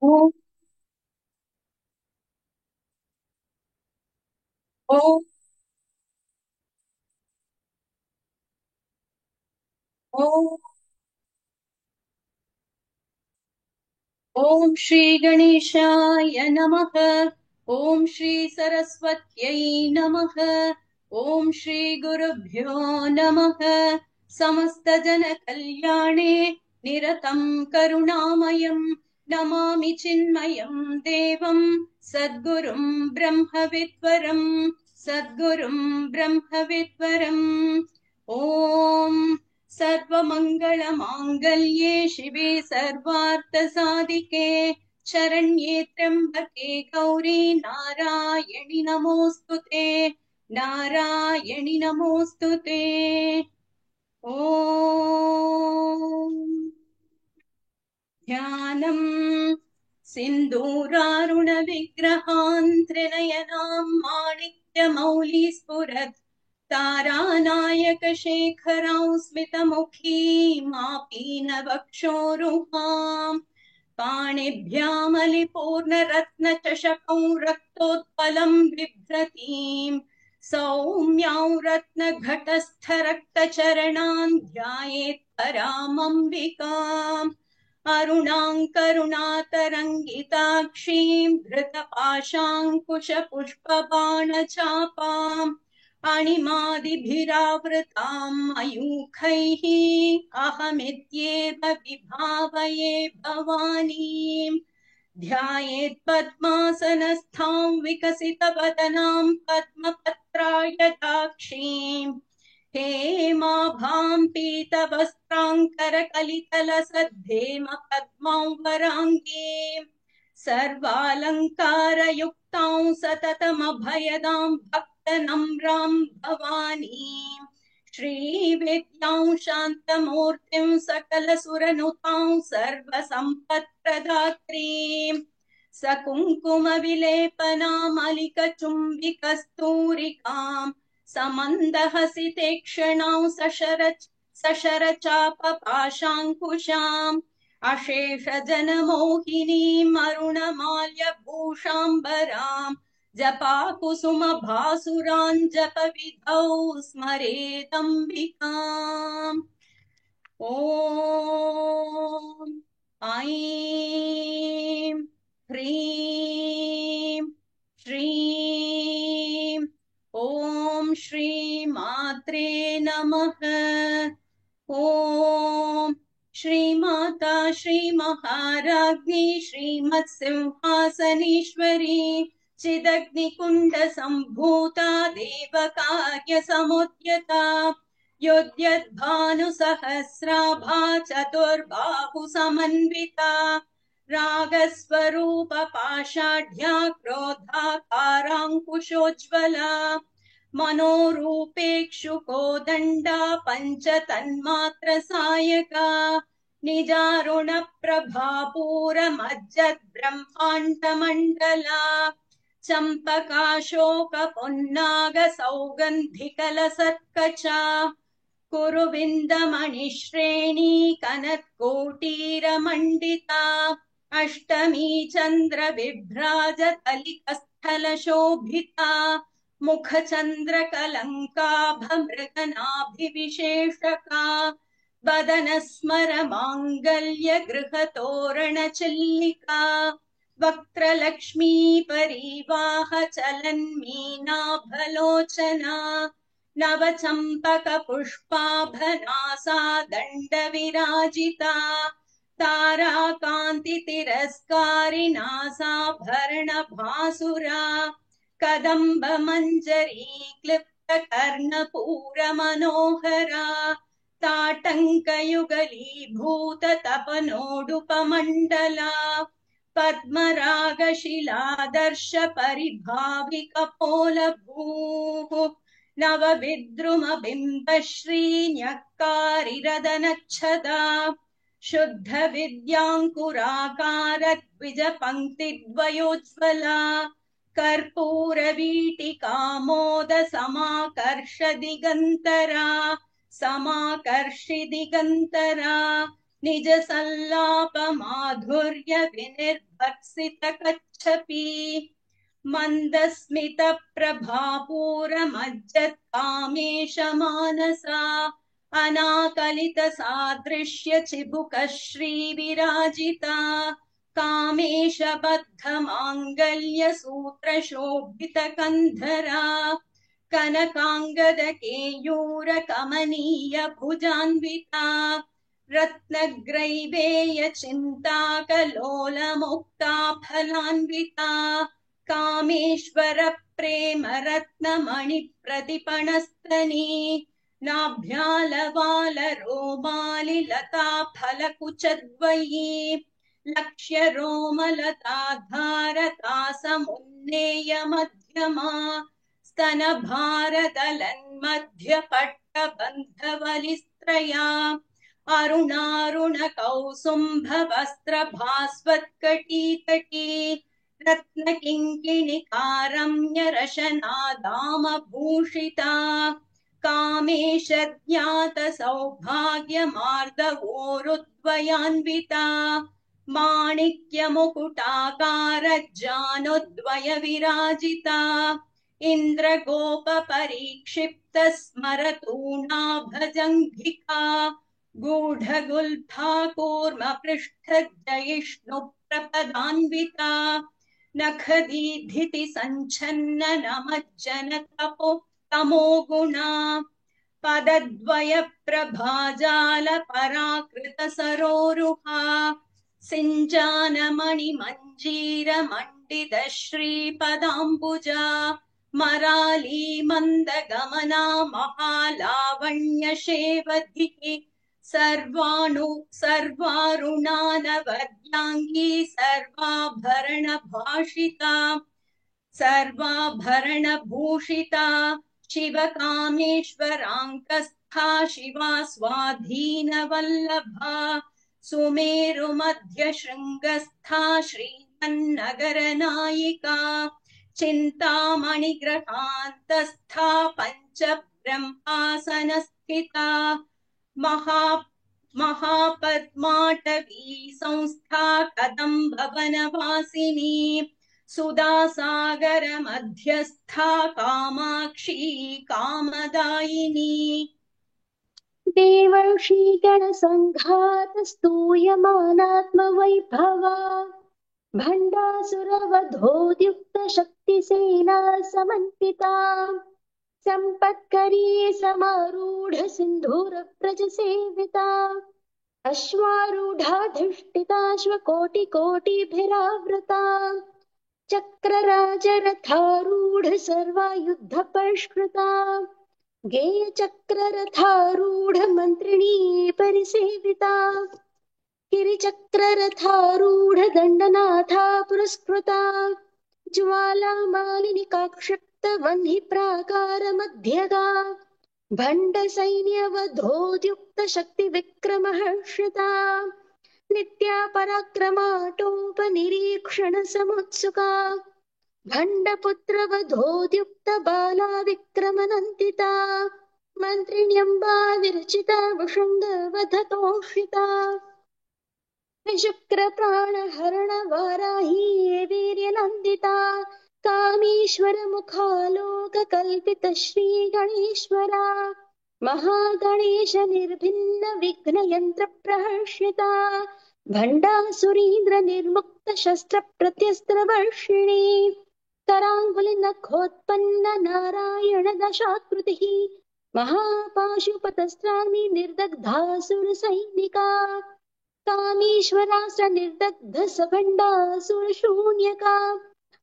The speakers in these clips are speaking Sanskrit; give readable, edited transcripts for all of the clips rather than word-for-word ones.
ॐ ॐ ॐ ॐ श्री गणेशाय नमः। ॐ श्री सरस्वत्यै नमः। ॐ श्री गुरुभ्यो नमः। समस्त जन कल्याणे निरतं करुणामयं नमामि चिन्मयं देवं सद्गुरुं ब्रह्मविद्वरं सद्गुरुं ब्रह्मविद्वरम्। ॐ सर्वमङ्गलमाङ्गल्ये शिवे सर्वार्थसाधिके शरण्ये त्र्यम्बके गौरी नारायणि नमोऽस्तु ते नारायणि नमोऽस्तु ते। ॐ ध्यानम् सिन्दूरारुणविग्रहान् त्रिनयनां माणिक्यमौलिस्फुरत् तारानायकशेखरां स्मितमुखीमापीनवक्षोरुहाम् पाणिभ्यामलिपूर्णरत्नचषकौ रक्तोत्पलं बिभ्रतीम् सौम्यां रत्नघटस्थरक्तचरणान् ध्यायेत् परामम्बिकाम् अरुणाम् धृतपाशाङ्कुशपुष्पबाणचापाम् अणिमादिभिरावृताम् मयूखैः अहमित्येव विभावये भवानीम् ध्यायेत् पद्मासनस्थां विकसितवदनां पद्मपत्रायदाक्षीम् हेमाभां पीतवस्त्राङ्करकलितलसद्धेम पद्मां वराङ्गीम् सर्वालङ्कारयुक्तां सततमभयदां भक्तनम्रां भवानीम् श्रीविद्यां शान्तमूर्तिं सकलसुरनुतां सर्वसम्पत्प्रदात्रीम् सकुङ्कुमविलेपनामलिकचुम्बिकस्तूरिकाम् समन्दहसिते सशरचापपाशाङ्कुशाम् अशेषजनमोहिनीम् अरुणमाल्यभूषाम्बराम् जपाकुसुमभासुरान् जपविधौ स्मरेदम्बिकाम्। ॐ ऐं ह्रीं श्रीं ॐ श्रीमात्रे नमः। ॐ श्रीमाता श्रीमहाराज्ञी श्रीमत्सिंहासनेश्वरी चिदग्निकुण्डसम्भूता देवकार्यसमुद्यता योद्यद्भानुसहस्राभा चतुर्बाहुसमन्विता रागस्वरूप पाषाढ्या क्रोधाकाराङ्कुशोज्ज्वला मनोरूपेक्षुकोदण्डा पञ्चतन्मात्रसायका निजारुणप्रभापूरमज्जद्ब्रह्माण्डमण्डला चम्पकाशोकपुन्नागसौगन्धिकलसत्कचा कुरुविन्दमणिश्रेणी कनत्कोटीरमण्डिता अष्टमी चन्द्रविभ्राजतलिकस्थलशोभिता मुखचन्द्रकलङ्काभमृगनाभिविशेषका वदनस्मरमाङ्गल्य गृहतोरणचिल्लिका वक्त्रलक्ष्मी परिवाह चलन्मीनाभलोचना नवचम्पकपुष्पाभनासा दण्डविराजिता ताराकान्तितिरस्कारिणासाभरणभासुरा कदम्बमञ्जरी क्लिप्तकर्णपूरमनोहरा ताटङ्कयुगलीभूततपनोडुपमण्डला पद्मरागशिलादर्श परिभाविकपोलभूः नवविद्रुमबिम्बश्रीन्यक्कारिरदनच्छदा शुद्धविद्याङ्कुराकार द्विजपङ्क्तिद्वयोज्ज्वला कर्पूरवीटिकामोद समाकर्ष दिगन्तरा समाकर्षि दिगन्तरा निज सल्लाप माधुर्य विनिर्भर्सित कच्छपि मन्दस्मित प्रभापूरमज्जत् कामेश मानसा अनाकलित सादृश्य चिबुक श्रीविराजिता कामेश बद्ध माङ्गल्य सूत्र शोभित कन्धरा कनकाङ्गद केयूर कमनीय भुजान्विता रत्नग्रैवेय चिन्ताकलोल मुक्ता फलान्विता कामेश्वर प्रेम रत्नमणि प्रतिपणस्तनी नाभ्यालवाल रोमालि लता फलकुचद्वयी लक्ष्य रोमलता धारता समुन्नेय मध्यमा स्तन भारदलन्मध्य पट्टबन्धवलिस्त्रया अरुणारुण कौसुम्भ वस्त्र भास्वत्कटीतटी रत्नकिङ्किणिकारम्य रशनादामभूषिता कामेश ज्ञात सौभाग्यमार्दवोरुद्वयान्विता माणिक्य मुकुटाकार जानुद्वय विराजिता इन्द्रगोप परीक्षिप्त स्मरतूणाभजङ्घिका गूढगुल्फा कूर्म पृष्ठ जयिष्णु प्रपदान्विता नखदीधिति सञ्छन्न नमज्जन तपो तमो गुणा पदद्वय प्रभाजाल पराकृत सरोरुहा सिञ्जानमणि मञ्जीर मण्डित श्रीपदाम्बुजा मराली मन्दगमना महालावण्य शेवधिः सर्वारुणानवद्याङ्गी सर्वाभरण भाषिता सर्वाभरणभूषिता शिवकामेश्वराङ्कस्था शिवा स्वाधीनवल्लभा सुमेरुमध्य शृङ्गस्था श्रीमन्नगरनायिका चिन्तामणिग्रहान्तस्था पञ्चब्रह्मासनस्थिता महापद्माटवी संस्था कदम्बवनवासिनी सुधासागर मध्यस्था कामाक्षी कामदायिनी देवर्षि गणसङ्घात स्तूयमानात्मवैभवा भण्डासुरवधोद्युक्त शक्तिसेना समन्विता सम्पत्करी समारूढ सिन्धूरव्रज सेविता अश्वारूढाधिष्ठिताश्वकोटिकोटिभिरावृता चक्रराजरथारूढ सर्वायुध परिष्कृता गेयचक्ररथारूढ मन्त्रिणी परिसेविता गिरिचक्ररथारूढ दण्डनाथा पुरस्कृता ज्वालामालिनिकाक्षिप्त वह्नि प्राकार मध्यगा भण्ड सैन्यवधोद्युक्त शक्ति विक्रम हर्षिता नित्या पराक्रमाटोपनिरीक्षण समुत्सुका भण्डपुत्र वधोद्युक्त बाला विक्रमनन्दिता मन्त्रिण्यम्बा विरचिता वृषङ्ग वधतोषिता शुक्र प्राणहरण वाराही वीर्यनन्दिता कामेश्वर मुखालोक कल्पित श्री गणेश्वरा महागणेश निर्भिन्न विघ्न यंत्र प्रहर्षिता भण्डासुरीन्द्र निर्मुक्त शस्त्र प्रत्यस्त्र वर्षिणी कराङ्गुलि नखोत्पन्न नारायण दशाकृतिः महापाशुपतस्त्राणि निर्दग्धासुर सैनिका कामेश्वरास्त्र निर्दग्ध सभण्डासुर शून्यका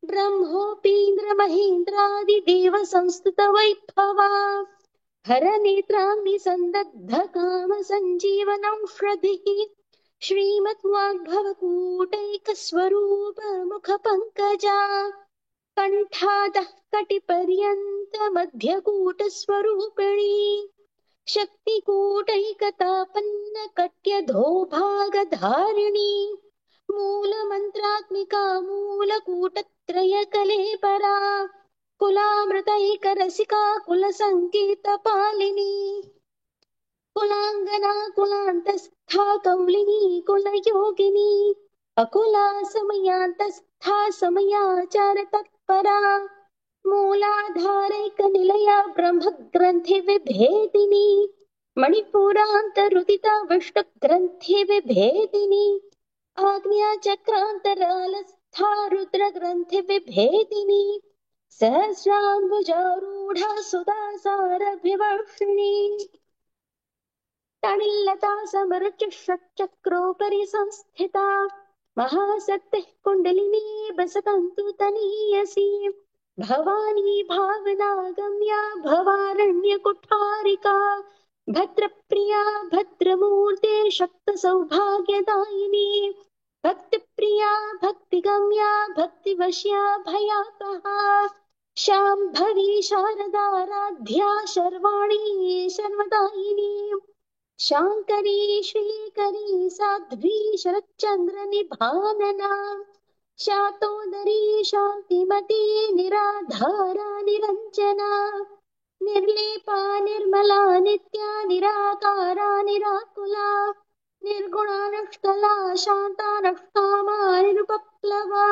ब्रह्मोपीन्द्र महेन्द्रादि देव संस्तुत वैभवा हर नेत्राग्नि संदग्ध काम संजीवनौषधिः श्रीमद्वाग्भवकूटैक स्वरूप मुख पंकजा कंठादः कटिपर्यन्त मध्यकूट स्वरूपिणी शक्तिकूटैकतापन्न कट्यधोभागधारिणी मूलमन्त्रात्मिका मूलकूटत्रयकलेपरा कुलामृतैकरसिका कुलसङ्गीतपालिनी कुलाङ्गना कुलान्तस्था कौलिनी कुलयोगिनी अकुला समयान्तस्था समयाचार तत्परा मूलाधारैकनिलया ब्रह्मग्रन्थि विभेदिनी मणिपुरान्तरुदिता विष्णुग्रन्थि विभेदिनी आज्ञाचक्रान्तरालस्था रुद्रग्रन्थि विभेदिनी सहस्राम्बुजारूढा सुदासारभिवर्षिणी तणिल्लता समरुचिषट्चक्रोपरि संस्थिता महाशक्तिः कुण्डलिनी बसतन्तु तनीयसी भवानी भावनागम्या भवारण्यकुठारिका भद्रप्रिया भद्रमूर्ते शक्तसौभाग्यदायिनी भक्तिप्रिया भक्तिगम्या भक्तिवश्या भयापहा शाम्भवी शारदाराध्या शर्वाणी शर्वदायिनी शाङ्करी श्रीकरी साध्वी शरच्चन्द्र निभानना शातोदरी शान्तिमती निराधारा निरञ्जना निर्लेपा निर्मला नित्या निराकारा निराकुला निर्गुणा निष्कला शान्ता नष्कामा निरुपप्लवा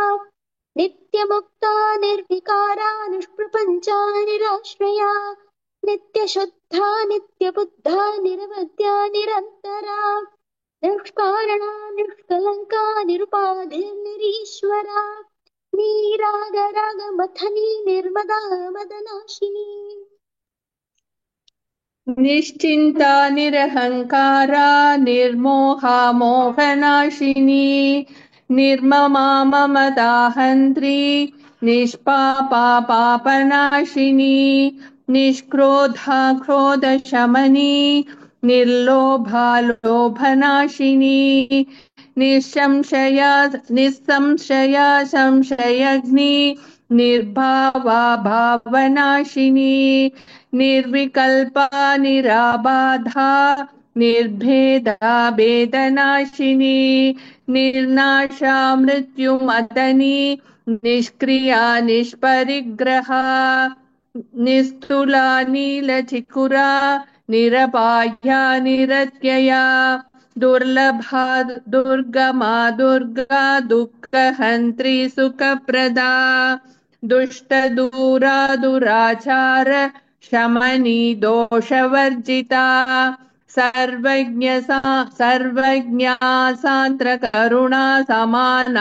नित्यमुक्ता निर्विकारा निष्प्रपञ्चा निराश्रया नित्यशुद्धा नित्यबुद्धा निरवद्या निरन्तरा निष्कारणा निष्कलङ्का निरुपाधिर्निरीश्वरा नीरागरागमथनी निर्मदा मदनाशिनी निश्चिन्ता निरहङ्कारा निर्मोहा मोहनाशिनी निर्ममा ममदाहन्त्री निष्पापा पापनाशिनी निष्क्रोधा क्रोधशमनी निर्लोभा लोभनाशिनी निःसंशया संशयग्नि निर्भावा भावनाशिनी निर्विकल्पा निराबाधा निर्भेदा भेदनाशिनी निर्नाशा मृत्युमदनी निष्क्रिया निष्परिग्रहा निस्तुला नीलचिकुरा निरपाया निरत्यया दुर्लभा दुर्गमा दुर्गा दुःखहन्त्री सुखप्रदा दुष्टदूरा दुराचार शमनी दोषवर्जिता सर्वज्ञा सान्द्रकरुणा समानाधिकवर्जिता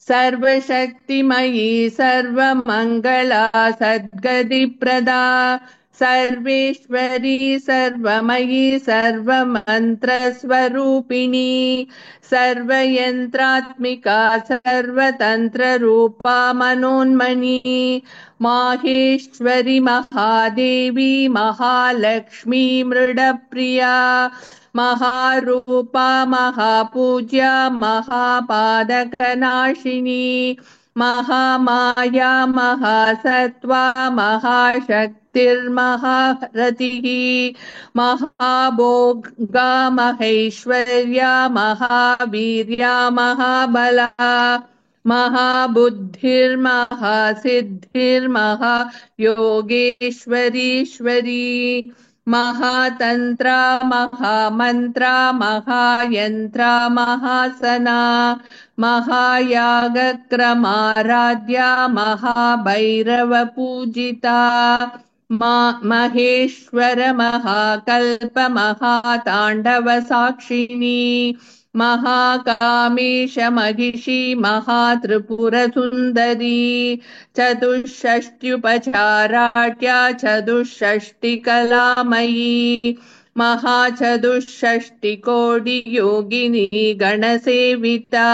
सर्वशक्तिमयी सर्वमङ्गला सद्गतिप्रदा सर्वेश्वरी सर्वमयी सर्वमन्त्रस्वरूपिणी सर्वयन्त्रात्मिका सर्वतन्त्ररूपा मनोन्मनी माहेश्वरी महादेवी महालक्ष्मी मृडप्रिया महारूपा महापूज्या महापादकनाशिनी महामाया महासत्त्वा महाशक्तिर्महारतिः महाभोगा महेश्वर्या महावीर्या महाबला महाबुद्धिर्महासिद्धिर्महायोगेश्वरीश्वरी महातन्त्रा महामन्त्रा महायन्त्रा महासना महायागक्रमाराध्या महाभैरवपूजिता महेश्वर महाकल्प महाताण्डवसाक्षिणी महाकामेश महिषी महात्रिपुरसुन्दरी चतुष्षष्ट्युपचाराढ्या चतुष्षष्टिकलामयी महाचतुष्षष्टिकोटियोगिनी गणसेविता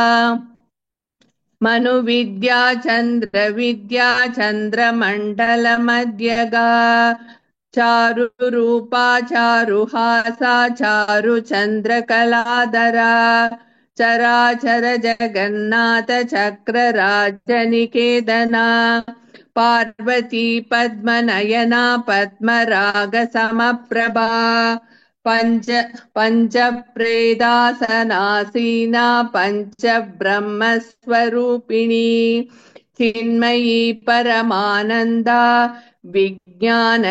मनुविद्या चन्द्रविद्या चन्द्रमण्डलमध्यगा चारुरूपा चारुहासा चारुचन्द्रकलाधरा चराचर जगन्नाथ चक्रराजनिकेतना पार्वती पद्मनयना पद्मरागसमप्रभा पञ्चप्रेदासनासीना पञ्चब्रह्मस्वरूपिणी चिन्मयी परमानन्दा विज्ञानघनरूपिणी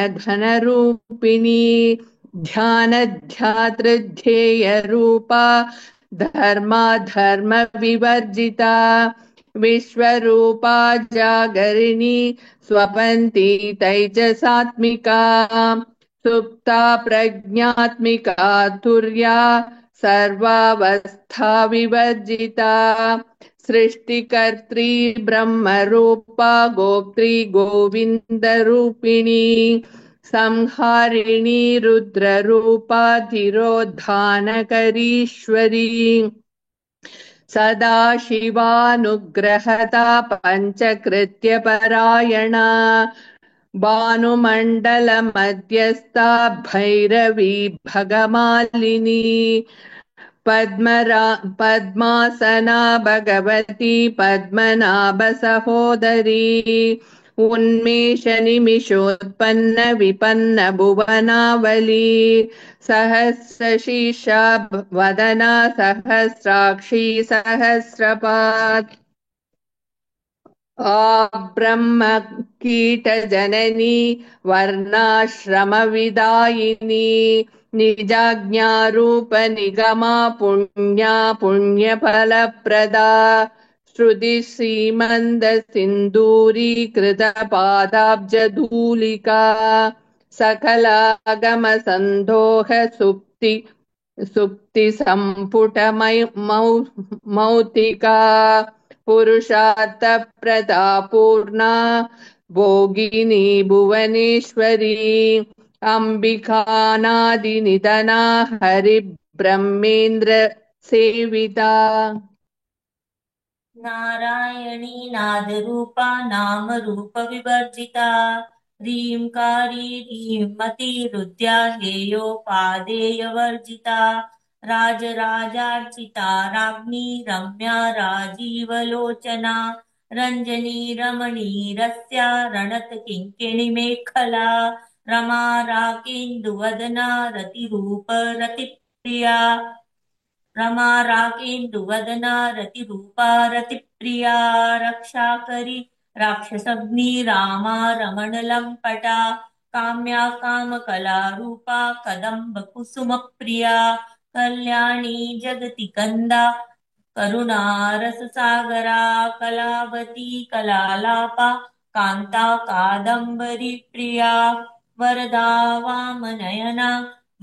ध्यानध्यातृध्येयरूपा धर्माधर्मविवर्जिता विश्वरूपा जागरिणी स्वपन्ती तैजसात्मिका सुप्ता प्रज्ञात्मिका तुर्या सर्वावस्था विवर्जिता सृष्टिकर्त्री ब्रह्मरूपा गोप्त्री गोविन्दरूपिणी संहारिणी रुद्ररूपा तिरोधानकरीश्वरी सदा शिवानुग्रहता पञ्चकृत्यपरायणा भानुमण्डलमध्यस्था भैरवी भगमालिनी पद्मासना भगवती पद्मनाभसहोदरी उन्मेषनिमिषोत्पन्न विपन्न भुवनावली सहस्रशीर्षा वदना सहस्राक्षी सहस्रपात् ब्रह्म कीटजननी वर्णाश्रमविदायिनी निजाज्ञारूप निगमा पुण्या पुण्यफलप्रदा श्रुति श्रीमन्द सिन्दूरीकृत पादाब्जधूलिका सकलागम सन्दोह सुप्ति मौतिका पुरुषार्थप्रदा पूर्णा भोगिनी भुवनेश्वरी अंबिकानादिनिधना हरिब्रह्मेन्द्र सेविता नारायणी नादरूपा नामरूप विवर्जिता ह्रींकारी ह्रीमती रुद्या हेयोपादेयवर्जिता राजराजार्चिता राज्ञी रम्या राजीवलोचना रञ्जनी रमणीरस्या रणत किङ्किणीमेखला रमा राकेन्दुवदना रतिरूप रतिप्रिया रमा राकेन्दुवदना रतिरूपा रतिप्रिया रक्षाकरी राक्षसग्नि रामा रमणलम्पटा काम्या कामकलारूपा कदम्बकुसुमप्रिया कल्याणी जगति कन्दा करुणारससागरा कलावती कलालापा कान्ता कादम्बरी प्रिया वरदा वामनयना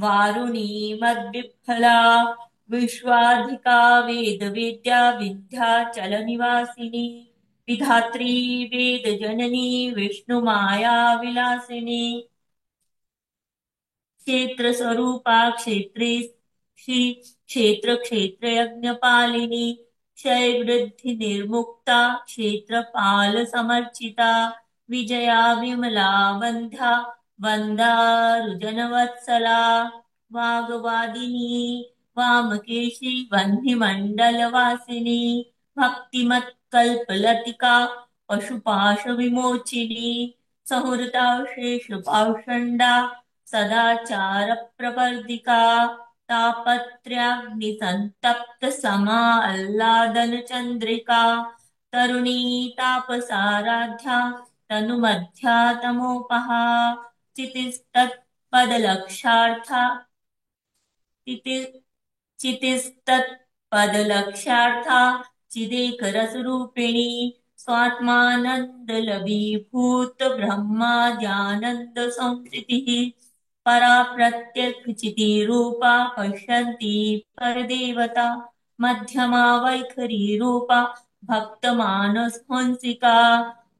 वारुणी मद्विफला विश्वाधिका वेदवेद्या विन्ध्याचलनिवासिनी विधात्री वेदजननी विष्णुमाया विलासिनी क्षेत्रस्वरूपा क्षेत्रक्षेत्रयज्ञपालिनी क्षयवृद्धि निर्मुक्ता क्षेत्रपालसमर्चिता विजया विमला वन्ध्या वन्दारुजनवत्सला वाग्वादिनी वामकेशी वह्निमण्डलवासिनी भक्तिमत्कल्पलतिका पशुपाशविमोचिनी सहृता शेषपाषण्डा सदाचारप्रवर्धिका तापत्र्याग्निसन्तप्त समाह्लादनचन्द्रिका तरुणी तापसाराध्या तनुमध्या तमोपहा चितिस्तत्पदलक्ष्यार्था चिदेकरसरूपिणी स्वात्मानन्दलभीभूत ब्रह्माद्यानन्द संस्थितिः परा प्रत्यक्षचितिरूपा पश्यन्ती परदेवता मध्यमा वैखरी रूपा भक्तमानसहंसिका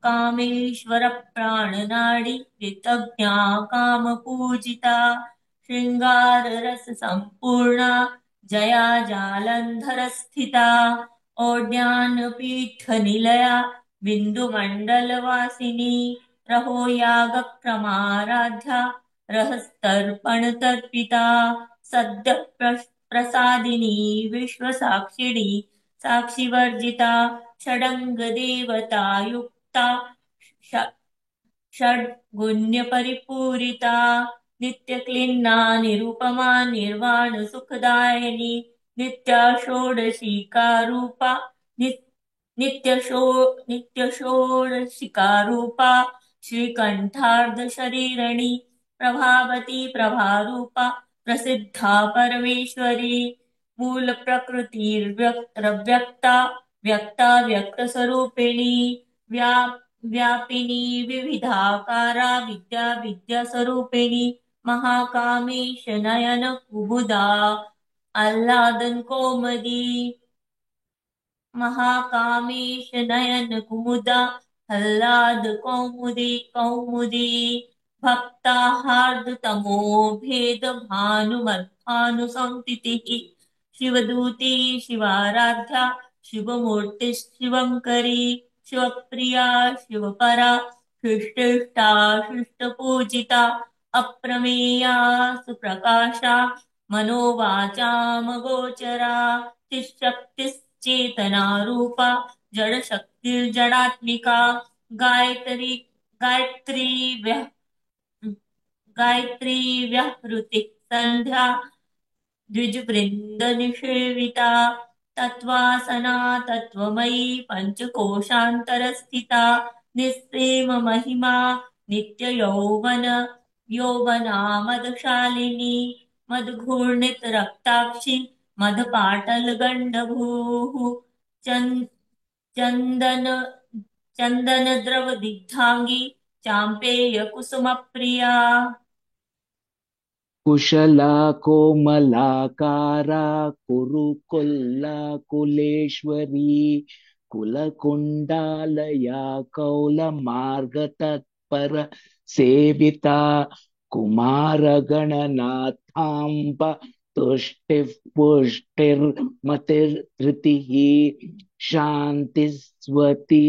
कामेश्वर प्राणनाडी कृतज्ञा कामपूजिता शृङ्गाररस सम्पूर्णा जया जालन्धरस्थिता ओड्यानपीठनिलया बिन्दुमण्डलवासिनी रहो यागक्रमाराध्या रहस्तर्पणतर्पिता सद्यः प्रसादिनी विश्वसाक्षिणी साक्षिवर्जिता षडङ्गदेवतायुक्ता षड्गुण्यपरिपूरिता नित्यक्लिन्ना निरुपमा निर्वाणसुखदायिनी नित्या षोडशिकारूपा नित्यषोडशिकारूपा श्रीकण्ठार्धशरीरिणी प्रभावती प्रभारूपा प्रसिद्धा परमेश्वरी मूलप्रकृतिर्व्यक्ता व्यक्ता व्यक्तस्वरूपिणी व्यापिनी विविधाकारा विद्या विद्यास्वरूपिणी महाकामेश नयन कुमुदा आह्लादन कोमदी महाकामेश नयन कुमुदा आह्लाद कौमुदी भक्ताहार्दतमो भेद भानुमर्थानुसंस्थितिः शिवदूती शिवाराध्या शिवमूर्ति शिवंकरी शिवप्रिया शिवपरा शिष्टिष्ठा शिष्टपूजिता अप्रमेया सुप्रकाशा मनोवाचामगोचरा तिशक्तिश्चेतना रूपा जड़शक्तिर्जडात्मिका गायत्री गायत्री गायत्री व्याहृतिः संध्या द्विजवृन्दनिषेविता तत्त्वासना तत्त्वमयी पञ्चकोशान्तरस्थिता निःप्रेम महिमा नित्ययौवना मदशालिनी मदघूर्णितरक्ताक्षी मदपाटलगण्डभूः चन्दनद्रवदिग्धाङ्गी चाम्पेयकुसुमप्रिया कुशला कोमलाकारा कुरुकुल्ला कुलेश्वरी कुलकुण्डालया कौलमार्गतत्पर सेविता कुमारगणनाथाम्ब तुष्टिः पुष्टिर्मतिर्धृतिः शान्तिस्वति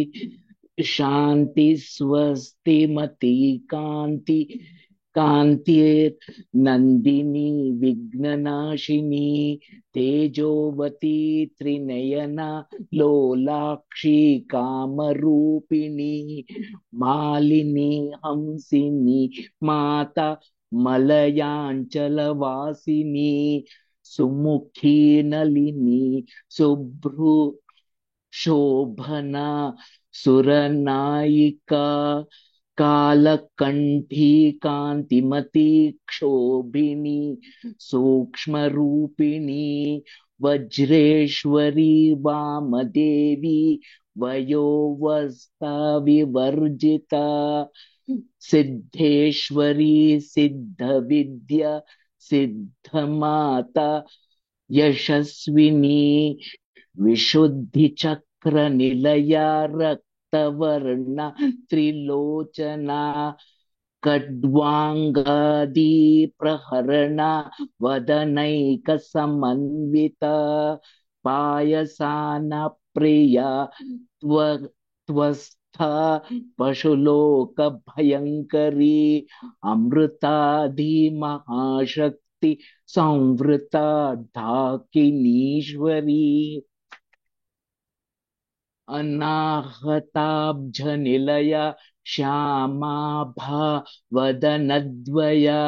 शान्ति स्वस्तिमती कान्ति कान्तिर्नन्दिनी विघ्ननाशिनी तेजोवती त्रिनयना लोलाक्षी कामरूपिणी मालिनी हंसिनी माता मलयाञ्चलवासिनी सुमुखी नलिनी शुभ्रू शोभना सुरनायिका कालकंठी कांतिमती क्षोभिनी सूक्ष्मरूपिणी वज्रेश्वरी वामदेवी वयोवस्था विवर्जिता सिद्धेश्वरी सिद्धविद्या सिद्धमाता यशस्विनी विशुद्धि चक्र निलया रक्तवर्णा त्रिलोचना खड्वांगादि प्रहरणा वदनैक समन्विता पायसाना प्रिया त्वस्था पशुलोक भयंकरी अमृताधि महाशक्ति संवृता ढाकिनीश्वरी अनाहताब्जनिलया श्यामाभा वदनद्वया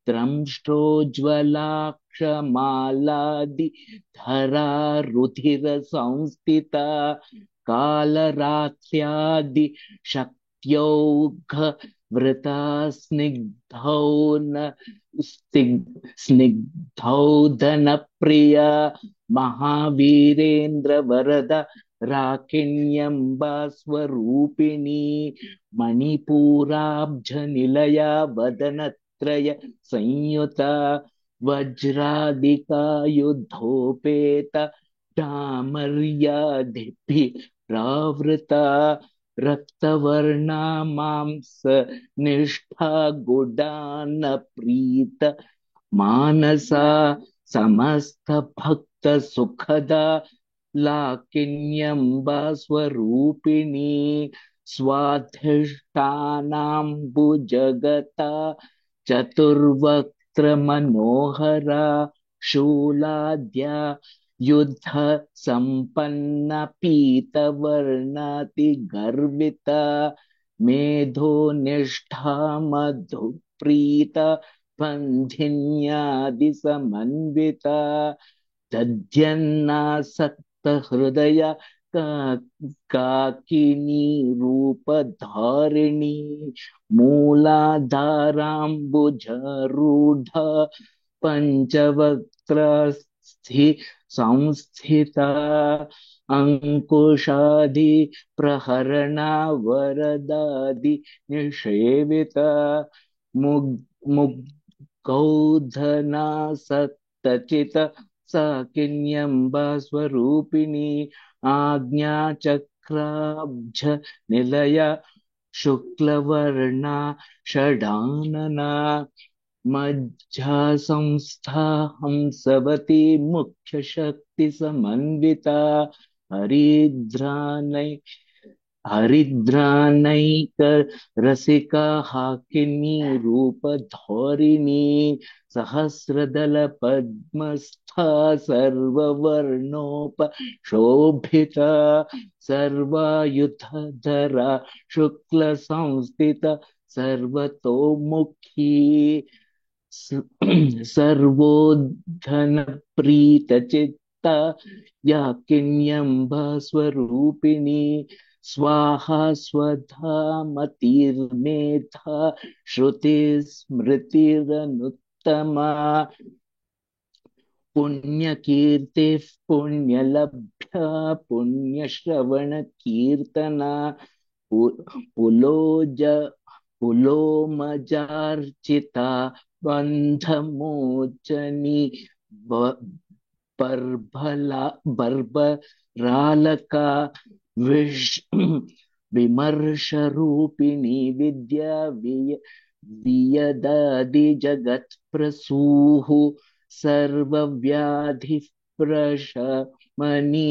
त्रंष्ट्रोज्ज्वलाक्षमालादि धरा रुधिर संस्थिता कालरात्र्यादि शक्त्यौघ वृता स्निग्धौधन प्रिया महावीरेन्द्र वरद राकिण्यम्बा स्वरूपिणी मणिपूराब्ज निलया वदनत्रय संयुता वज्रादिका युद्धोपेता डामर्यादिभिः प्रावृता रक्तवर्णा मांस निष्ठा गुडान प्रीत मानसा समस्त भक्त सुखदा लाकिन्यम्बा स्वरूपिणी स्वाधिष्ठानाम्बुजगता चतुर्वक्त्र मनोहरा शूलाद्या युद्ध संपन्न पीतवर्णाति गर्विता मेधो निष्ठा मधुप्रीता बन्धिन्यादि समन्विता दध्यन्नासक्त हृदय काकिनी रूपधारिणी मूलाधाराम्बुजरूढ संस्थिता अंकुशादि प्रहरणा वरदादि निषेविता मुग्धौधना सत्तचित साकिन्यम्बा स्वरूपिणी आज्ञाचक्राब्ज निलया शुक्लवर्णा षडानना मज्जा संस्था हंसवती मुख्य शक्ति समन्विता हरिद्रानै हरिद्रानैक रसिका हाकिनी रूपधारिणी सहस्रदल पद्मस्था सर्ववर्णोप शोभिता सर्वायुधधरा शुक्ल संस्थित सर्वतोमुखी सर्वोधन प्रीत चित्ता याकिन्यम्बा स्वरूपिणी स्वाहा स्वधा मतिर्मेधा श्रुति स्मृतिरनुत्तमा पुण्यकीर्तिः पुण्यलभ्या पुण्यश्रवण कीर्तना पुलोज पुलोमजार्चिता बन्धमोचनी बर्बरालका विमर्श रूपिणी विद्या वियदादि जगत् प्रसूः सर्वव्याधि प्रशमनी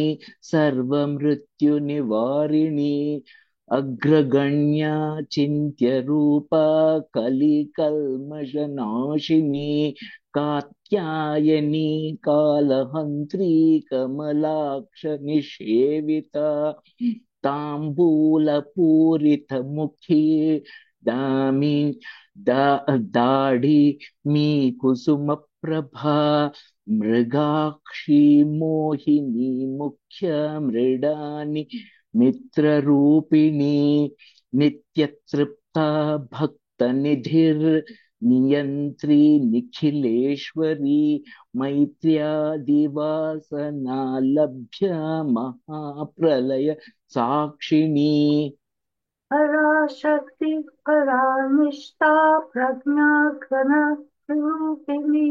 सर्वमृत्यु निवारिणी अग्रगण्या चिन्त्य रूपा कलिकल्मषनाशिनी कात्यायनी कालहन्त्री कमलाक्ष निषेविता ताम्बूलपूरितमुखी दाढी मी कुसुमप्रभा मृगाक्षी मोहिनी मुख्य मृडानि मित्ररूपिणी नित्यतृप्ता भक्तनिधिर्नियन्त्री निखिलेश्वरी मैत्र्यादिवासना लभ्य महाप्रलय साक्षिणी पराशक्ति परानिष्ठा प्रज्ञा घन रूपिणी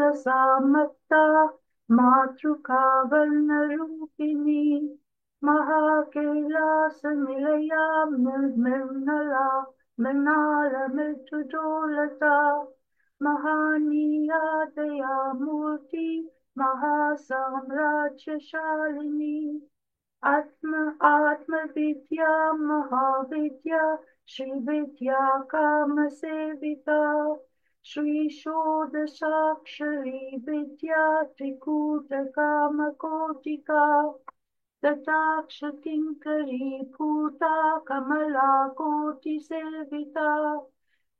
मध्वीपानलसामत्ता मातृका वर्णरूपिणी महाकैलास निलया निर्मला मृणाल मृत्युजोलता महानीया दया मूर्ति महासाम्राज्यशालिनी आत्म विद्या महाविद्या श्री विद्या काम सेविता श्री षोडशाक्षरी विद्या त्रिकूट काम कोटिका दताक्ष किंकरी भूता कमला कोटि सेविता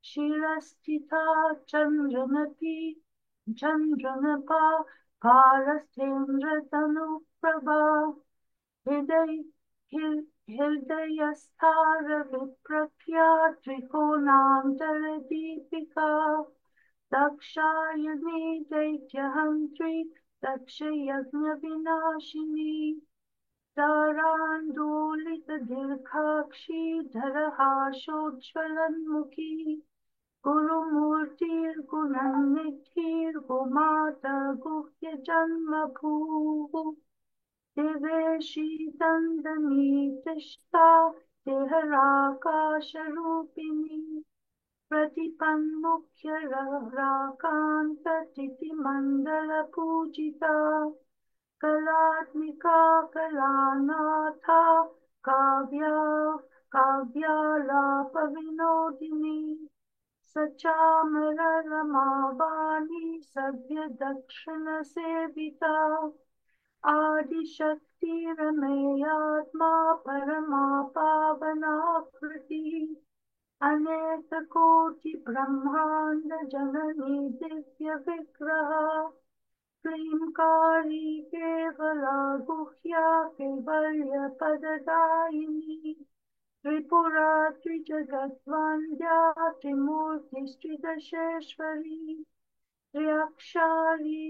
शिरस्थिता चंद्रनती चंद्रनभा भालस्तेन्द्र तनुप्रभा हृदयस्थार विप्रख्या त्रिकोणान्तरदीपिका दक्षायनी दैत्यहन्त्री दक्षयज्ञविनाशिनी तारान्दोलितदीर्घाक्षी धरहासोज्ज्वलन्मुखी गुरुमूर्तिर्गुणनिधिर्गुमाता गुह्यजन्मभूः दिवेशी दन्दनी तिष्ठा देहराकाशरूपिणी प्रतिपन्मुख्य राकान्ततिथिमण्डलपूजिता कलात्मिका कलानाथा काव्यालापविनोदिनी सचामररमावाणी सव्यदक्षिणसेविता आदिशक्तिरमेयात्मा परमा पावनाकृति अनेककोटि ब्रह्माण्ड जननी दिव्य विग्रह क्लींकारी केवला गुह्या कैवल्यपददायिनी त्रिपुरा त्रिजगद्वन्द्या त्रिमूर्तिस्त्रिदशेश्वरी त्र्यक्षरी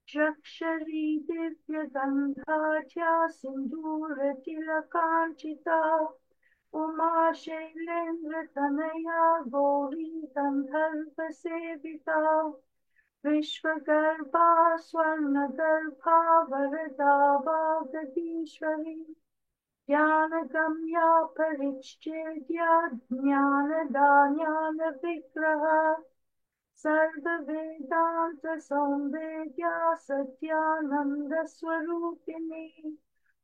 षक्षरी दिव्यगन्धाढ्या सिन्दूरतिलकाञ्चिता उमा शैलेन्द्रतनया गौरी गन्धर्वसेविता विश्वगर्भा स्वर्णगर्भा वरदा वागदीश्वरी ज्ञानगम्या परिच्छेद्या ज्ञानदा ज्ञानविग्रहा सर्ववेदान्तसंवेद्या सत्यानन्दस्वरूपिणी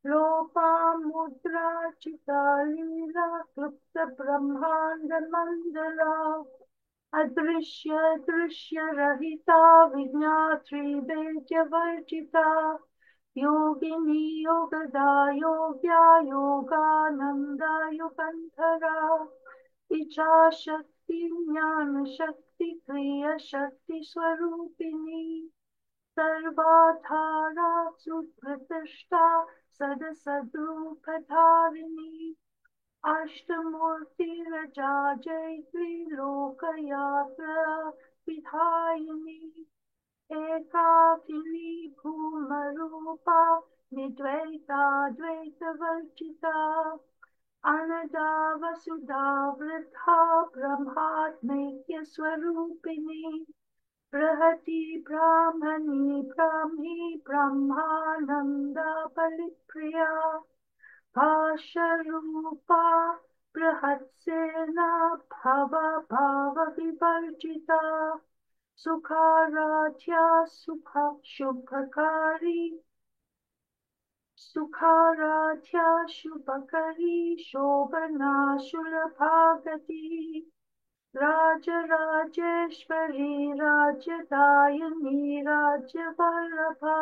लोपामुद्राचिता लीला क्लुप्तब्रह्माण्डमण्डला अदृश्य दृश्यरहिता विज्ञात्री वेद्यवर्जिता योगिनी योगदा योग्या योगानन्दा युगन्धरा इच्छाशक्ति ज्ञानशक्ति क्रियाशक्ति स्वरूपिणी सर्वाधारा सुप्रतिष्ठा सदसद्रूपधारिणी अष्टमूर्तिरजा जयत्री लोकयात्रा विधायिनी एकाकिनी भूमरूपा निद्वैताद्वैतवर्जिता अनदा वसुधा वृद्धा ब्रह्मात्मैक्यस्वरूपिणी बृहति ब्राह्मणी ब्राह्मी ब्रह्मानन्दा बलिप्रिया भाष्यरूपा बृहत्सेना भवभावविवर्जिता सुखाराध्या सुखाराध्या शुभकरी शोभना शूलभागती राजराजेश्वरी राज्यदायिनी राज्यवल्लभा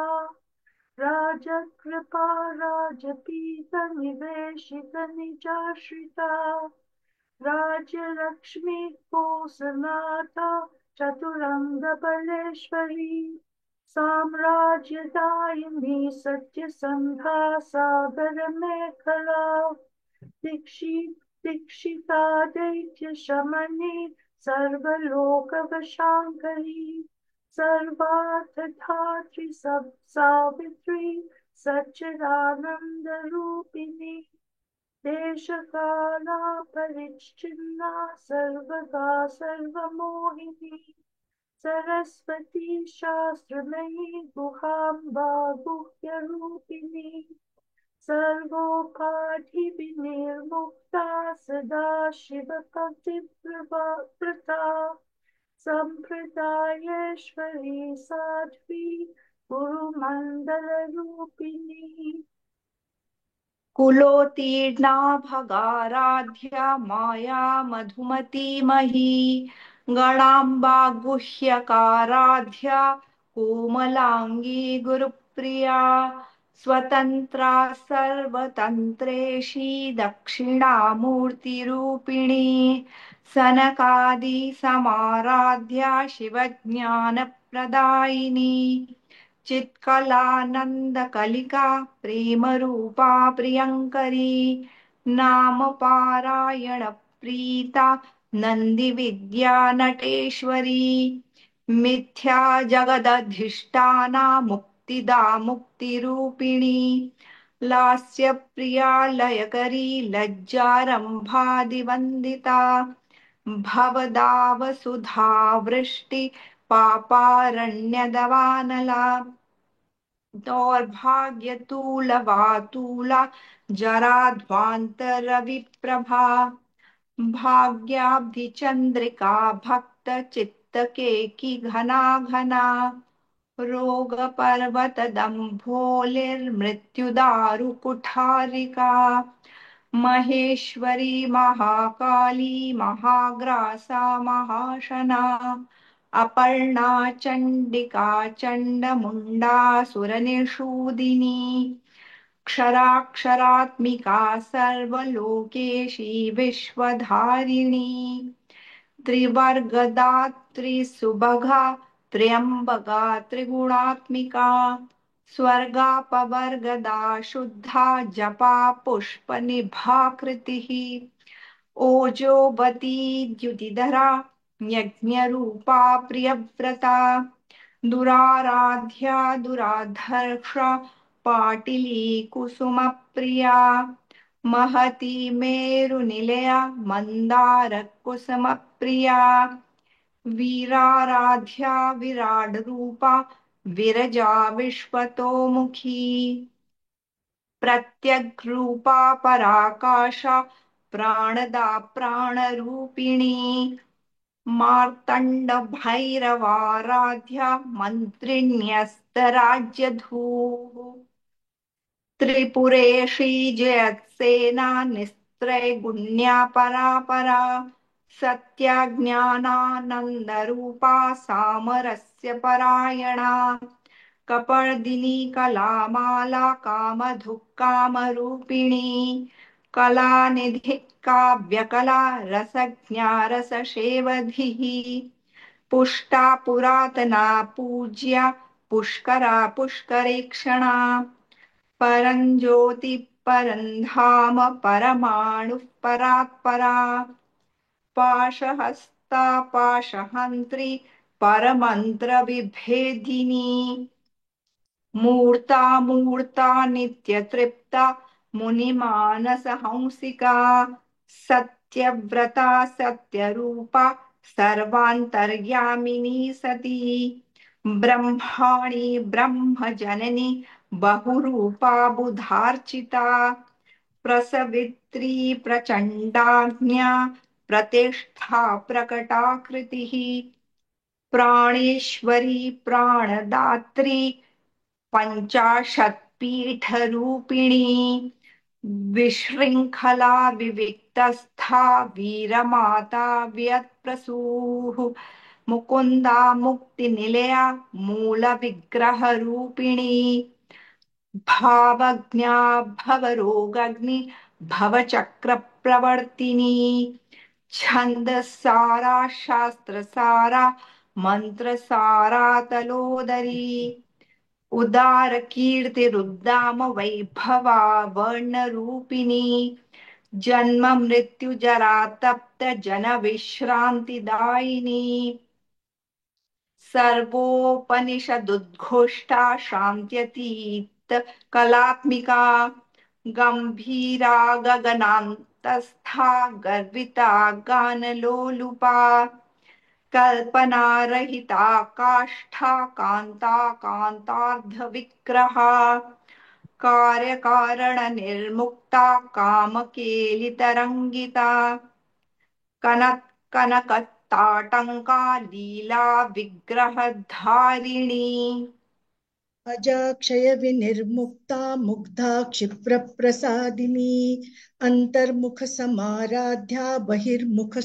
राजकृपा राजपीतनिवेशितनिजाश्रिता राज्यलक्ष्मी कोसनाथा चतुरङ्गबलेश्वरी साम्राज्यदायिनी सत्यसन्धा सागरमेखला दीक्षिता दैत्यशमनी सर्वलोकवशाङ्करी सर्वार्थधात्री सावित्री सच्चिदानन्दरूपिणी देशकाला परिच्छिन्ना सर्वगा सर्वमोहिनी सरस्वती शास्त्रमयी गुहाम्बा गुह्यरूपिणी सर्वोपाधिविनिर्मुक्ता सदा शिवभक्तिप्रभृता सम्प्रदायेश्वरी साध्वी गुरुमण्डलरूपिणी कुलोत्तीर्णा भगाराध्या माया मधुमती मही गणाम्बा गुह्यकाराध्या कोमलांगी गुरुप्रिया स्वतन्त्रा सर्वतन्त्रेशी दक्षिणामूर्तिरूपिणी सनकादि समाराध्या शिवज्ञानप्रदायिनी चित्कलानन्दकलिका प्रेमरूपा प्रियङ्करी नामपारायण प्रीता नन्दिविद्या नटेश्वरी मिथ्या जगदधिष्ठाना मुक्तिदा मुक्तिरूपिणी लास्यप्रिया लयकरी लज्जारम्भादिवन्दिता भवदावसुधा वृष्टि पापारण्यदवानला दौर्भाग्यतूलवातूला जराध्वान्तरविप्रभा भाग्याब्धिचन्द्रिका भक्तचित्तकेकी घना घना रोगपर्वतदम्भोलिर्मृत्युदारुकुठारिका महेश्वरी महाकाली महाग्रासा महाशना अपर्णा चण्डिका चण्डमुण्डा सुरनिषूदिनी क्षराक्षरात्मिका सर्वलोकेशी विश्वधारिणी त्रिवर्गदात्री सुभगा त्र्यम्बका त्रिगुणात्मिका स्वर्गापवर्गदा शुद्धा जपा पुष्पनिभाकृतिः ओजोबती द्युतिधरा यज्ञरूपा प्रियव्रता दुराराध्या दुराधर्षा पाटिली कुसुमप्रिया महती मेरुनिलया मन्दारकुसुमप्रिया वीराराध्या विराडरूपा विरजा विश्वतोमुखी प्रत्यग्रूपा पराकाशा प्राणदा प्राणरूपिणी मार्तण्ड भैरवाराध्या मन्त्रिण्यस्तराज्यधूः त्रिपुरेशी जयत्सेना निस्त्रैगुण्या परापरा सत्या ज्ञानानन्दरूपा सामरस्य परायणा कपर्दिनी कलामाला कामधुक्कामरूपिणी कलानिधिः काव्यकला रसज्ञा रससेवधिः पुष्टा पुरातना पूज्या पुष्करा पुष्करेक्षणा परञ्ज्योति परन्धाम परमाणुः परात्परा पाशहस्ता पाशहन्त्री परमन्त्रविभेदिनी मूर्ता मूर्ता नित्यतृप्ता मुनिमानसहंसिका सत्यव्रता सत्यरूपा सर्वान्तर्यामिनी सती ब्रह्माणि ब्रह्मजननी बहुरूपा बुधार्चिता प्रसवित्री प्रचण्डाज्ञा प्रतिष्ठा प्रकटाकृतिः प्राणेश्वरी प्राणदात्री पञ्चाशत्पीठरूपिणी विशृङ्खला विविक्तस्था वीरमाता व्यत्प्रसूः मुकुन्दा मुक्तिनिलया मूलविग्रहरूपिणी भावज्ञा भवरोगग्नि भवचक्रप्रवर्तिनी छन्दसारा शास्त्रसारा मन्त्रसारा तलोदरी उदार कीर्तिरुद्दाम वैभवा वर्णरूपिणी जन्म मृत्यु जरा तप्त जन विश्रान्तिदायिनी सर्वोपनिषदुद्घोष्टा शान्त्यतीत कलात्मिका गम्भीरा गगनान्तस्था गर्विता गानलोलुपा कल्पनारहिता काष्ठा कान्ता कान्तार्धविग्रहा कार्यकारणनिर्मुक्ता कामकेलितरङ्गिता कनकताटङ्का लीला विग्रहधारिणी अजाक्षय विनिर्मुक्ता मुग्धा क्षिप्रप्रसादिनी अंतर्मुख समाराध्या बहिर्मुख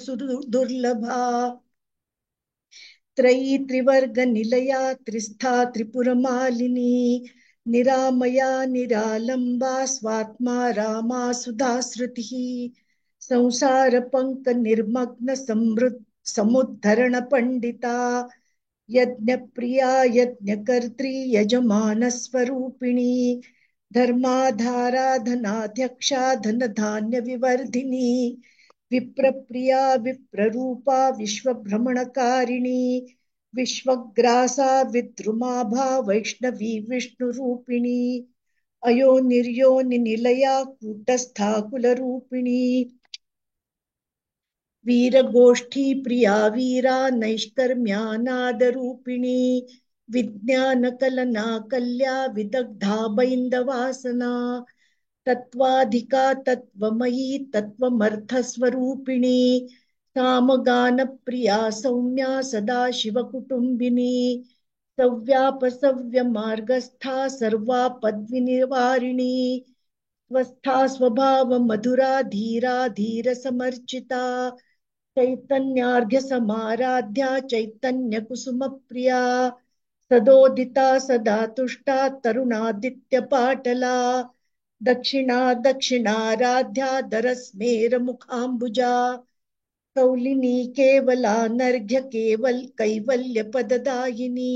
दुर्लभा त्रयी त्रिवर्ग निलया त्रिस्था त्रिपुरमालिनी निरामया निरालंबा स्वात्मा रामा सुधाश्रुतिः संसार पंक निर्मग्न समृद्ध समुद्धरण पंडिता यज्ञ प्रिया यज्ञकर्त्री यजमान स्वरूपिणी धर्माधारा धनाध्यक्षा धन धान्य विवर्धिनी विप्रप्रिया विप्ररूपा विश्वभ्रमणकारिणी विश्वग्रासा विद्रुमाभा वैष्णवी विष्णुरूपिणी अयो निर्योनि निलया कूटस्था कुलरूपिणी वीरगोष्ठी प्रिया वीरा नैष्कर्म्यानादरूपिणी विज्ञानकलना कल्या विदग्धा बैन्दवासना तत्त्वाधिका तत्त्वमयी तत्त्वमर्थस्वरूपिणी सामगानप्रिया सौम्या सदाशिवकुटुम्बिनी सव्यापसव्यमार्गस्था सर्वापद्विनिवारिणी स्वस्था स्वभाव मधुरा धीरा धीर समर्चिता चैतन्यार्घ्य समाराध्या चैतन्य कुसुम प्रिया सदोदिता सदा तुष्टा तरुणादित्य पाटला दक्षिणा दक्षिणाराध्या दरस्मेर मुखाम्बुजा कौलिनी केवलानर्घ्य केवल कैवल्य पददायिनी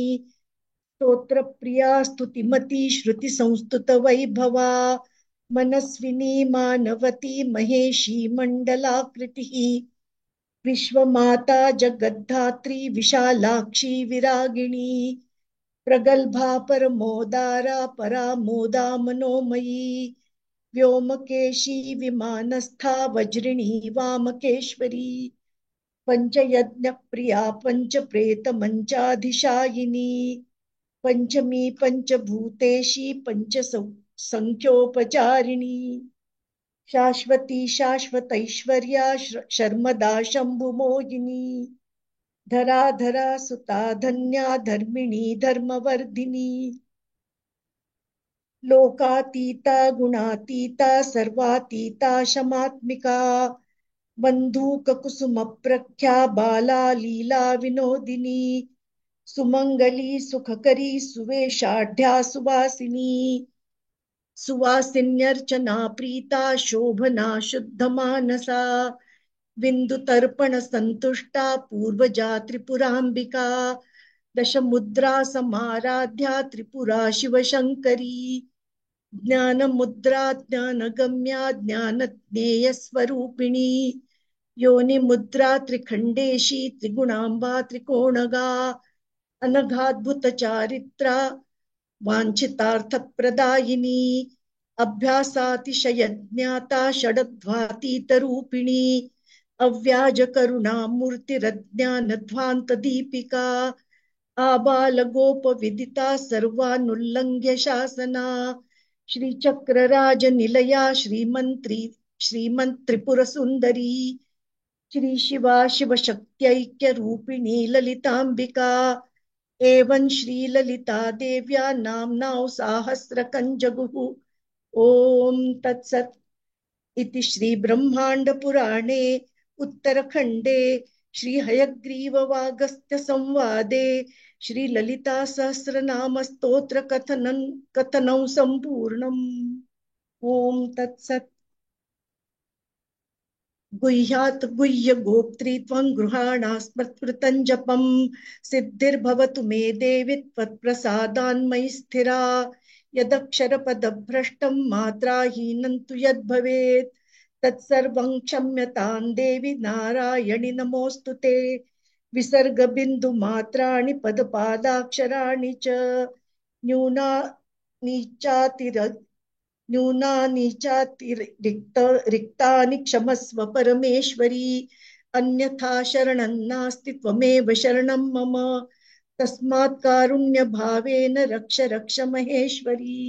स्तोत्र प्रिया स्तुतिमती श्रुति संस्तुत वैभवा मनस्विनी मानवती महेशी मंडलाकृतिः विश्वमाता जगद्धात्री विशालाक्षी विरागिणी प्रगल्भा परमोदारा परामोदा मनोमयी व्योमकेशी विमानस्था वज्रिणी वामकेश्वरी पंचयज्ञ प्रिया पंचप्रेत मंचाधिशायिनी पंचमी पंचभूतेशी पंच संख्योपचारिणी शाश्वती शाश्वतैश्वर्या शर्मदा शंभुमोहिनी धरा धरा सुता धन्या धर्मिणी धर्मवर्धिनी लोकातीता गुणातीता सर्वातीता शमात्मिका बंधूक कुसुम प्रख्या बाला लीला विनोदिनी सुमंगली सुखकरी सुवेशाढ्या सुवासिनी सुवासिन्यर्चना प्रीता शोभना शुद्ध मानसा बिंदु तर्पण संतुष्टा पूर्वजा त्रिपुरांबिका दशमुद्रा समाराध्या त्रिपुरा शिवशंकरी ज्ञान मुद्रा ज्ञानगम्या ज्ञानज्ञेय स्वरूपिणी योनि मुद्रा त्रिखंडेशी त्रिगुणांबा त्रिकोणगा अनघाद्भुत चारित्रा वांछितार्थ प्रदायिनी अभ्यासातिशय ज्ञाता षडध्वातीत रूपिणी अव्याज करुणा मूर्तिरज्ञान ध्वांत दीपिका आबाल गोप विदिता सर्वानुल्लंघ्य शासना श्री चक्रराज निलया श्रीमंत्रिपुर सुंदरी श्री शिवा शिव शक्त्यैक्य रूपिणी ललितांबिका एवं श्री ललिता देव्या नाम्नां साहस्रकं जगुः ओम तत्सत् इति श्री ब्रह्मांड पुराणे उत्तरखंडे श्री हयग्रीव वागस्त्य संवादे श्री ललिता सहस्रनाम स्तोत्र कथनं संपूर्णम्। ओम तत्सत्। गुह्यात् गुह्य गोप्त्री त्वं गृहाणास्मत्कृतं जपं सिद्धिर्भवतु मे देवि त्वत्प्रसादान्मयि स्थिरा यदक्षरपदभ्रष्टं मात्राहीनं तु यद्भवेत् तत्सर्वं क्षम्यतां देवि नारायणि नमोऽस्तु ते विसर्गबिन्दुमात्राणि पदपादाक्षराणि च न्यूनानि रिक्तानि क्षमस्व परमेश्वरी अन्यथा शरणं नास्ति त्वमेव शरणं मम तस्मात् कारुण्य भावेन रक्ष रक्ष महेश्वरी।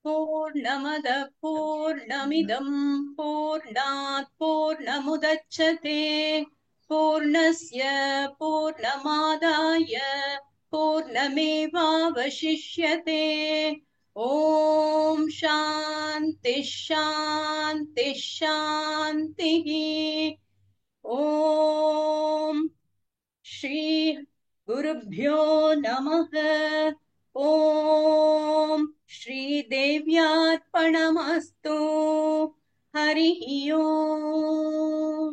पूर्णमद पूर्णमिदं पूर्णात् पूर्णमुदच्यते पूर्णस्य पूर्णमादाय पूर्णमेवावशिष्यते। ओम शांति शांति शांतिः। ओम श्री गुरुभ्यो नमः। ओम श्री देव्यार्पणमस्तु। हरिः ओम।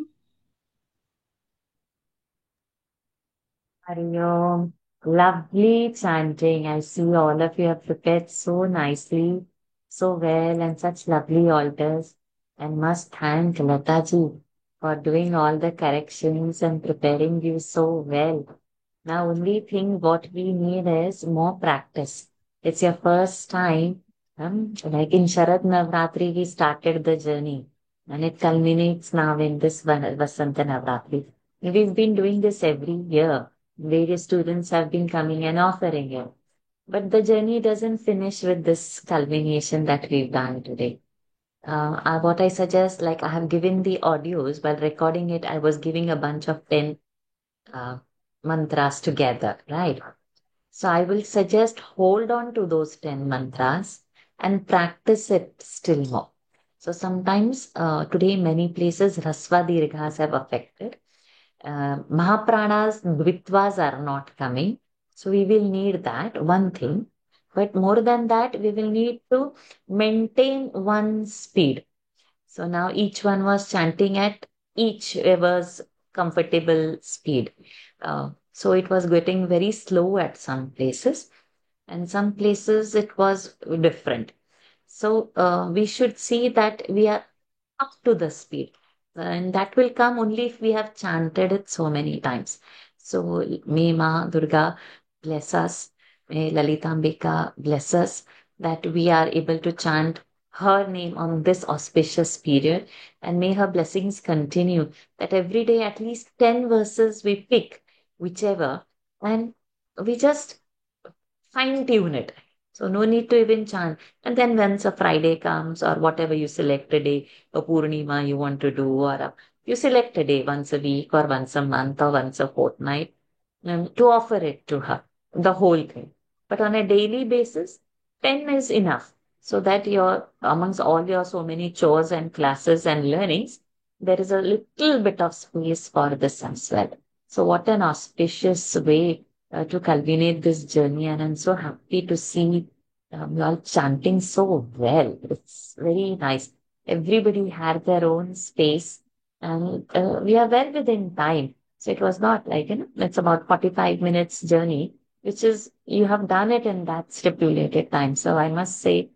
Hari Om. Lovely chanting. I see all of you have prepared so nicely, so well, and such lovely altars. And must thank Lataji for doing all the corrections and preparing you so well. Now, only thing what we need is more practice. It's your first time. Like in Sharad Navratri, we started the journey, and it culminates now in this Vasanta Navratri. We've been doing this every year. Various students have been coming and offering it. But the journey doesn't finish with this culmination that we've done today. What I suggest, like I have given the audios while recording it, I was giving a bunch of 10 mantras together, right? So I will suggest hold on to those 10 mantras and practice it still more. So sometimes today many places Rasva Dirghas have affected. Mahapranas, Dvitvas are not coming. So we will need that. One thing. But more than that, we will need to maintain one speed. So now each one was chanting at each was comfortable speed. So it was getting very slow at some places, and some places it was different. So we should see that we are up to the speed. And that will come only if we have chanted it so many times. So may Ma Durga bless us, may Lalitambika bless us, that we are able to chant her name on this auspicious period, and may her blessings continue, that every day at least 10 verses we pick, whichever, and we just fine tune it. So no need to even chant. And then once a Friday comes or whatever you select a day, a Purnima you want to do, or you select a day once a week or once a month or once a fortnight, to offer it to her, the whole thing. But on a daily basis, 10 is enough. So that your amongst all your so many chores and classes and learnings, there is a little bit of space for this as well. So what an auspicious way to culminate this journey, and I'm so happy to see you all chanting so well. It's very nice. Everybody had their own space, and we are well within time. So it was not like, it's about 45 minutes journey, which is, you have done it in that stipulated time. So I must say,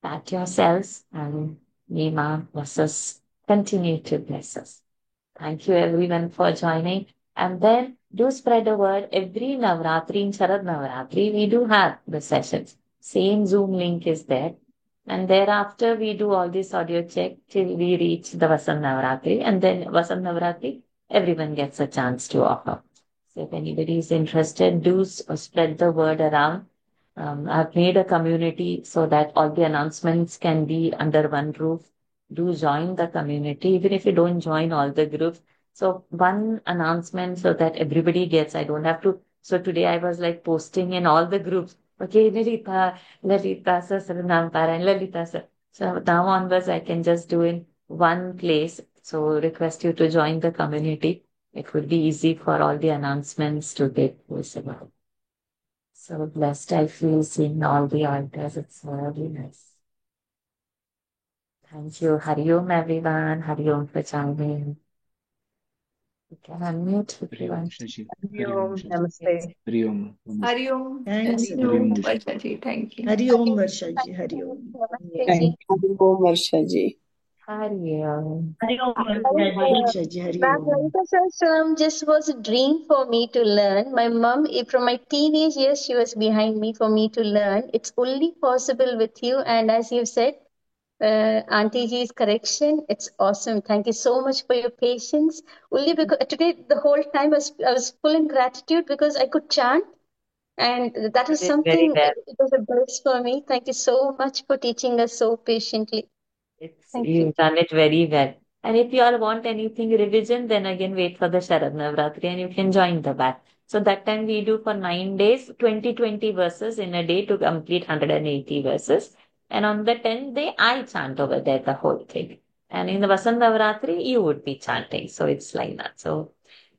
pat yourselves, and Nima bless us, continue to bless us. Thank you everyone for joining. And then do spread the word. Every Navratri in Sharad Navratri, we do have the sessions. Same Zoom link is there. And thereafter, we do all this audio check till we reach the Vasant Navratri. And then Vasant Navratri, everyone gets a chance to offer. So if anybody is interested, do spread the word around. I've made a community so that all the announcements can be under one roof. Do join the community, even if you don't join all the groups. So one announcement so that everybody gets, I don't have to. So today I was like posting in all the groups. Okay, Lalita sir, Saranam Paran, Lalita sir. So now onwards I can just do in one place. So request you to join the community. It would be easy for all the announcements to get visible. So blessed I feel seeing all the altars. It's really nice. Thank you. Hari Om everyone. Hari Om for joining. You can unmute if you want. Hari Om Shaji. Namaste. Hari Om. Hari Om. Thanks. Hari Om, Varsha ji. Thank you. Hari Om Varsha ji. Hari Om. Thank you, Varsha ji. Hari Om. Hari Om, Varsha ji. Hari Ma'am, Om. Lalita Sahasranam just was a dream for me to learn. My mom, from my teenage years, she was behind me for me to learn. It's only possible with you. And as you said, Auntie Ji's correction, it's awesome. Thank you so much for your patience. Only because today, the whole time I was full in gratitude because I could chant. And that is You did very something, well. it was a bliss for me. Thank you so much for teaching us so patiently. Thank you. You've done it very well. And if you all want anything revision, then again wait for the Sharad Navratri and you can join the batch. So that time we do for 9 days, 20 verses in a day to complete 180 verses. And on the 10th day, I chant over there the whole thing. And in the Vasant Navratri, you would be chanting. So it's like that. So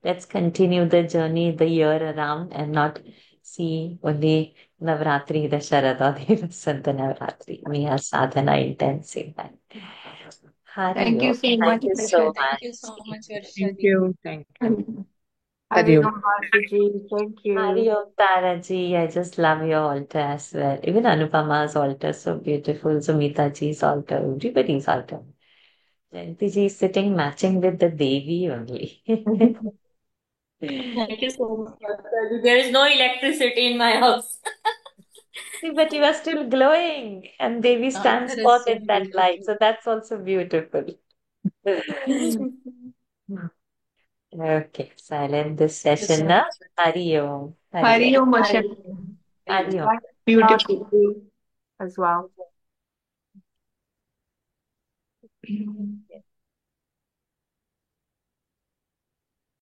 let's continue the journey the year around and not see only Navratri, the Sharad or the Vasanta Navratri. May our sadhana intensify. Hari Thank you Om. so Thank much, you Varsha so ji. Thank much. you so much, Varsha Thank ji. you. Thank you. Hari Hari Om. Om, Varsha ji. Thank Hari you. Om Taraji. I just love your altar as well. Even Anupama's altar, so beautiful. Sumita ji's altar, everybody's altar. Jayanti ji is sitting matching with the Devi only. Thank you so much, Varsha ji. There is no electricity in my house. See, but you are still glowing, and Devi stands Altar is forth so in that light, beautiful. so that's also beautiful. Okay, so I'll end this Thank you so session now. much. Hari Om. Hari Hari Om. Om, Varsha Hari ji. Om. Hari Om. Thank Beautiful. you as well.